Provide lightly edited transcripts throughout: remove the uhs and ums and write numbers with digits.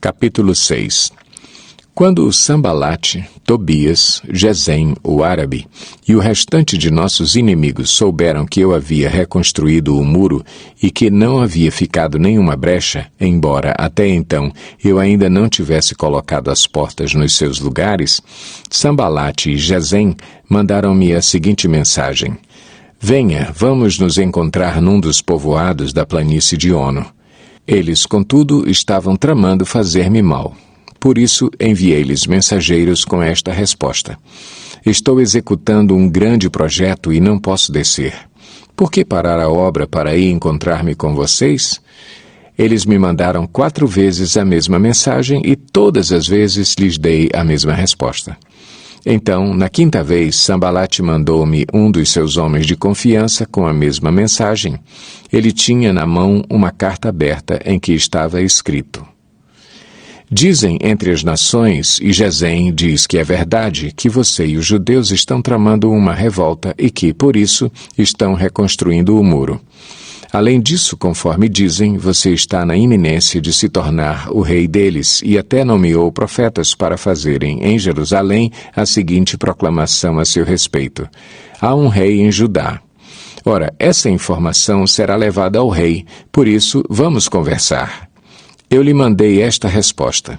Capítulo 6. Quando Sambalate, Tobias, Gesem, o árabe, e o restante de nossos inimigos souberam que eu havia reconstruído o muro e que não havia ficado nenhuma brecha, embora até então eu ainda não tivesse colocado as portas nos seus lugares, Sambalate e Gesem mandaram-me a seguinte mensagem: Venha, vamos nos encontrar num dos povoados da planície de Ono. Eles, contudo, estavam tramando fazer-me mal. Por isso, enviei-lhes mensageiros com esta resposta: Estou executando um grande projeto e não posso descer. Por que parar a obra para ir encontrar-me com vocês? Eles me mandaram 4 vezes a mesma mensagem e todas as vezes lhes dei a mesma resposta. Então, na 5ª vez, Sambalate mandou-me um dos seus homens de confiança com a mesma mensagem. Ele tinha na mão uma carta aberta em que estava escrito: Dizem entre as nações, e Gesem diz que é verdade, que você e os judeus estão tramando uma revolta e que, por isso, estão reconstruindo o muro. Além disso, conforme dizem, você está na iminência de se tornar o rei deles e até nomeou profetas para fazerem em Jerusalém a seguinte proclamação a seu respeito: Há um rei em Judá. Ora, essa informação será levada ao rei, por isso vamos conversar. Eu lhe mandei esta resposta: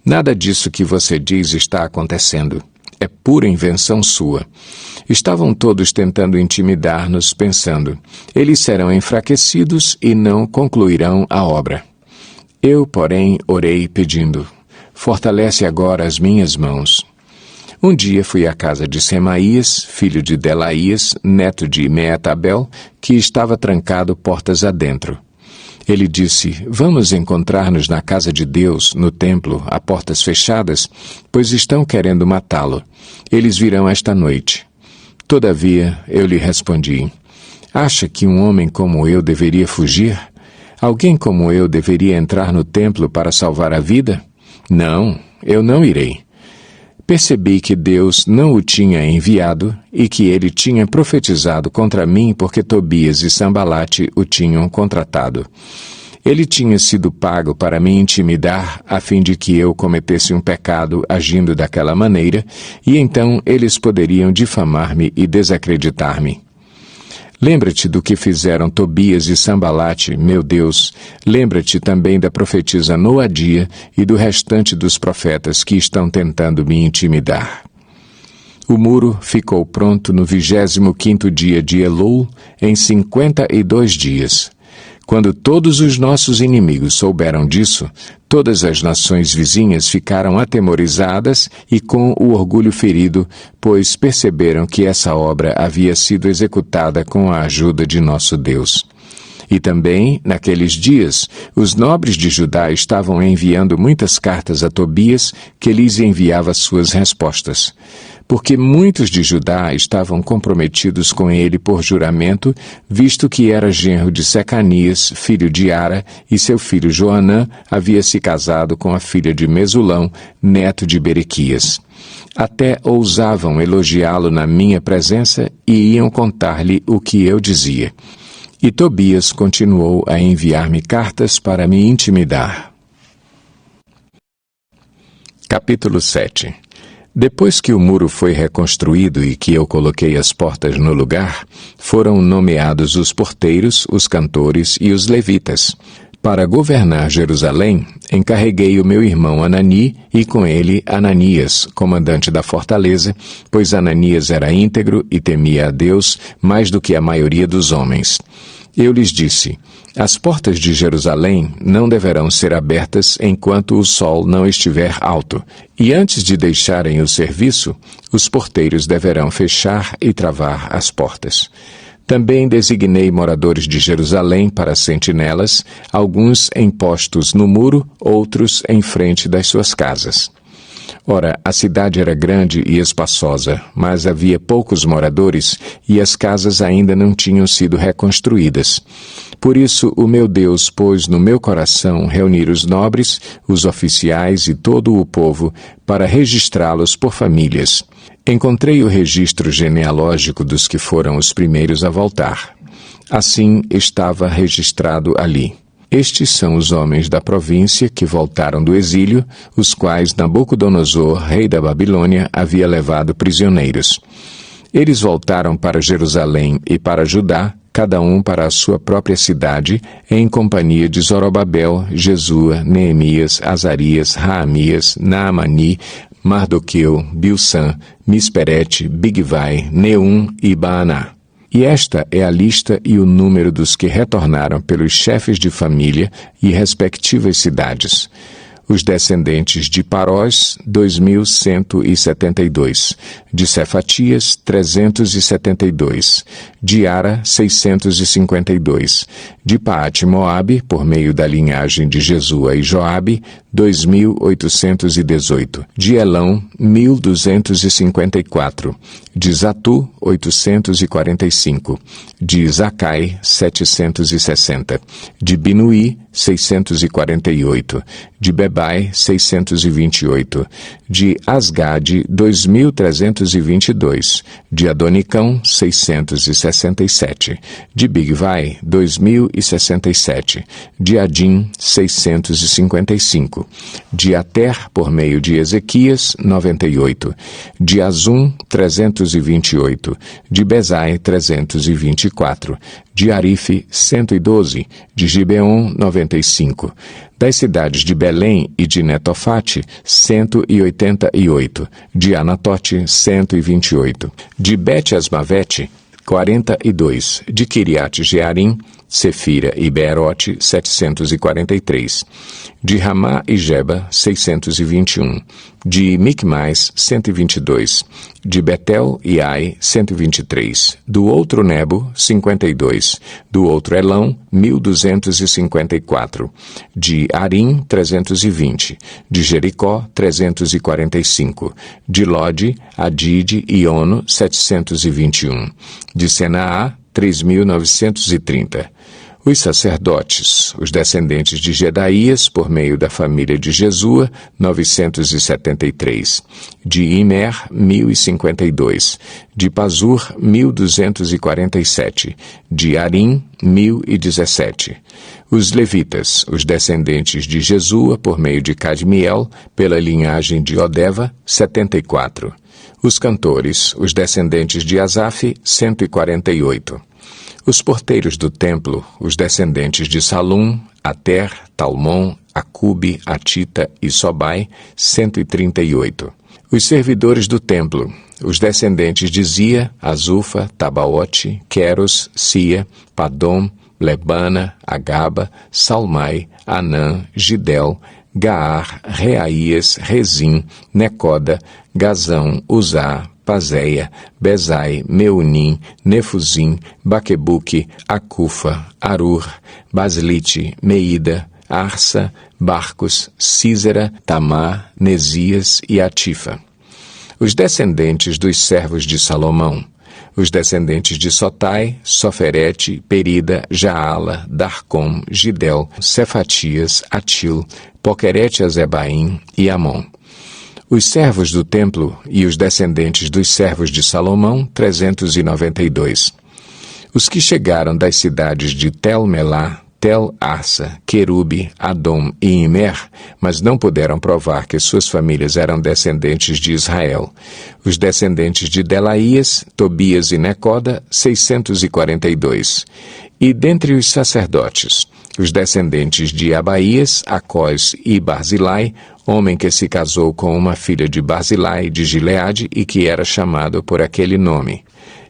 Nada disso que você diz está acontecendo. É pura invenção sua. Estavam todos tentando intimidar-nos, pensando: eles serão enfraquecidos e não concluirão a obra. Eu, porém, orei pedindo: fortalece agora as minhas mãos. Um dia fui à casa de Semaías, filho de Delaías, neto de Meetabel, que estava trancado portas adentro. Ele disse: Vamos encontrar-nos na casa de Deus, no templo, a portas fechadas, pois estão querendo matá-lo. Eles virão esta noite. Todavia, eu lhe respondi: Acha que um homem como eu deveria fugir? Alguém como eu deveria entrar no templo para salvar a vida? Não, eu não irei. Percebi que Deus não o tinha enviado e que ele tinha profetizado contra mim porque Tobias e Sambalate o tinham contratado. Ele tinha sido pago para me intimidar a fim de que eu cometesse um pecado agindo daquela maneira, e então eles poderiam difamar-me e desacreditar-me. Lembra-te do que fizeram Tobias e Sambalate, meu Deus. Lembra-te também da profetisa Noadia e do restante dos profetas que estão tentando me intimidar. O muro ficou pronto no 25º dia de Elul, em 52 dias. Quando todos os nossos inimigos souberam disso, todas as nações vizinhas ficaram atemorizadas e com o orgulho ferido, pois perceberam que essa obra havia sido executada com a ajuda de nosso Deus. E também, naqueles dias, os nobres de Judá estavam enviando muitas cartas a Tobias, que lhes enviava suas respostas. Porque muitos de Judá estavam comprometidos com ele por juramento, visto que era genro de Secanias, filho de Ara, e seu filho Joanã havia se casado com a filha de Mesulão, neto de Berequias. Até ousavam elogiá-lo na minha presença e iam contar-lhe o que eu dizia. E Tobias continuou a enviar-me cartas para me intimidar. Capítulo 7. Depois que o muro foi reconstruído e que eu coloquei as portas no lugar, foram nomeados os porteiros, os cantores e os levitas. Para governar Jerusalém, encarreguei o meu irmão Anani e com ele Ananias, comandante da fortaleza, pois Ananias era íntegro e temia a Deus mais do que a maioria dos homens. Eu lhes disse: as portas de Jerusalém não deverão ser abertas enquanto o sol não estiver alto, e antes de deixarem o serviço, os porteiros deverão fechar e travar as portas. Também designei moradores de Jerusalém para sentinelas, alguns em postos no muro, outros em frente das suas casas. Ora, a cidade era grande e espaçosa, mas havia poucos moradores e as casas ainda não tinham sido reconstruídas. Por isso, o meu Deus pôs no meu coração reunir os nobres, os oficiais e todo o povo para registrá-los por famílias. Encontrei o registro genealógico dos que foram os primeiros a voltar. Assim estava registrado ali: Estes são os homens da província que voltaram do exílio, os quais Nabucodonosor, rei da Babilônia, havia levado prisioneiros. Eles voltaram para Jerusalém e para Judá, cada um para a sua própria cidade, em companhia de Zorobabel, Jesua, Neemias, Azarias, Raamias, Naamani, Mardoqueu, Bilsã, Misperete, Bigvai, Neum e Baaná. E esta é a lista e o número dos que retornaram pelos chefes de família e respectivas cidades. Os descendentes de Parós, 2.172. De Cefatias, 372. De Ara, 652. De Paate-Moabe, por meio da linhagem de Jesua e Joabe, 2.818. De Elão, 1.254. De Zatu, 845. De Zacai, 760. De Binuí, 648. De Bebai, 628. De Asgade, 2.322. De Adonicão, 667. De Bigvai, 2.067. De Adim, 655. De Ater, por meio de Ezequias, 98. De Azum, 328. De Bezai, 324. De Arife, 112. De Gibeon, 95. Das cidades de Belém e de Netofate, 188. De Anatote, 128. De Bet-Asmavete, 42. De Quiriate-Jearim, Sefira e Beerote, 743. De Ramá e Geba, 621. De Micmais, 122. De Betel e Ai, 123. Do outro Nebo, 52. Do outro Elão, 1.254. De Arim, 320. De Jericó, 345. De Lode, Adide e Ono, 721. De Senaá, 3.930. Os sacerdotes, os descendentes de Jedaías, por meio da família de Jesua, 973. De Imer, 1.052. De Pazur, 1.247. De Arim, 1.017. Os levitas, os descendentes de Jesua, por meio de Cadmiel, pela linhagem de Odeva, 74. Os cantores, os descendentes de Asaf, 148. Os porteiros do templo, os descendentes de Salum, Ater, Talmon, Acube, Atita e Sobai, 138. Os servidores do templo, os descendentes de Zia, Azufa, Tabaote, Queros, Sia, Padom, Lebana, Agaba, Salmai, Anã, Gidel, Gaar, Reaías, Rezim, Necoda, Gazão, Uzá, Pazéia, Bezai, Meunim, Nefuzim, Baquebuque, Acufa, Arur, Baslite, Meida, Arsa, Barcos, Císera, Tamar, Nesias e Atifa. Os descendentes dos servos de Salomão, os descendentes de Sotai, Soferete, Perida, Jaala, Darcom, Gidel, Cefatias, Atil, Poquerete-Azebaim e Amon. Os servos do templo e os descendentes dos servos de Salomão, 392. Os que chegaram das cidades de Tel-Melá, Tel-Arsa, Querube, Adom e Imer, mas não puderam provar que suas famílias eram descendentes de Israel. Os descendentes de Delaías, Tobias e Necoda, 642. E dentre os sacerdotes, os descendentes de Abaías, Acós e Barzilai, homem que se casou com uma filha de Barzilai de Gileade e que era chamado por aquele nome.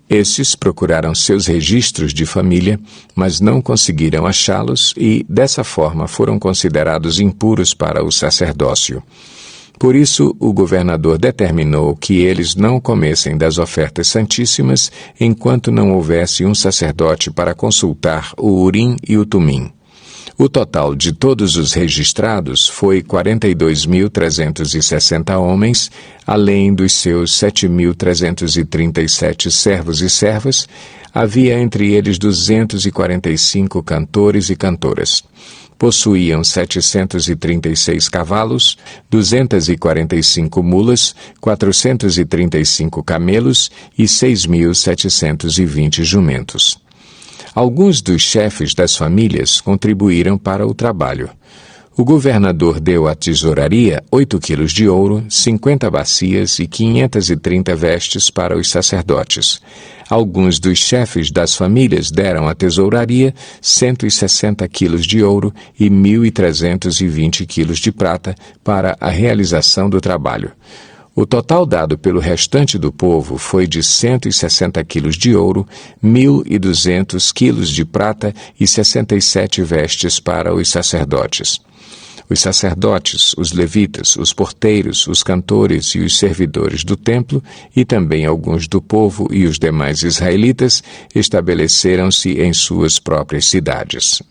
Estes procuraram seus registros de família, mas não conseguiram achá-los e, dessa forma, foram considerados impuros para o sacerdócio. Por isso, o governador determinou que eles não comessem das ofertas santíssimas enquanto não houvesse um sacerdote para consultar o Urim e o Tumim. O total de todos os registrados foi 42.360 homens, além dos seus 7.337 servos e servas. Havia entre eles 245 cantores e cantoras. Possuíam 736 cavalos, 245 mulas, 435 camelos e 6.720 jumentos. Alguns dos chefes das famílias contribuíram para o trabalho. O governador deu à tesouraria 8 quilos de ouro, 50 bacias e 530 vestes para os sacerdotes. Alguns dos chefes das famílias deram à tesouraria 160 quilos de ouro e 1.320 quilos de prata para a realização do trabalho. O total dado pelo restante do povo foi de 160 quilos de ouro, 1.200 quilos de prata e 67 vestes para os sacerdotes. Os sacerdotes, os levitas, os porteiros, os cantores e os servidores do templo, e também alguns do povo e os demais israelitas, estabeleceram-se em suas próprias cidades.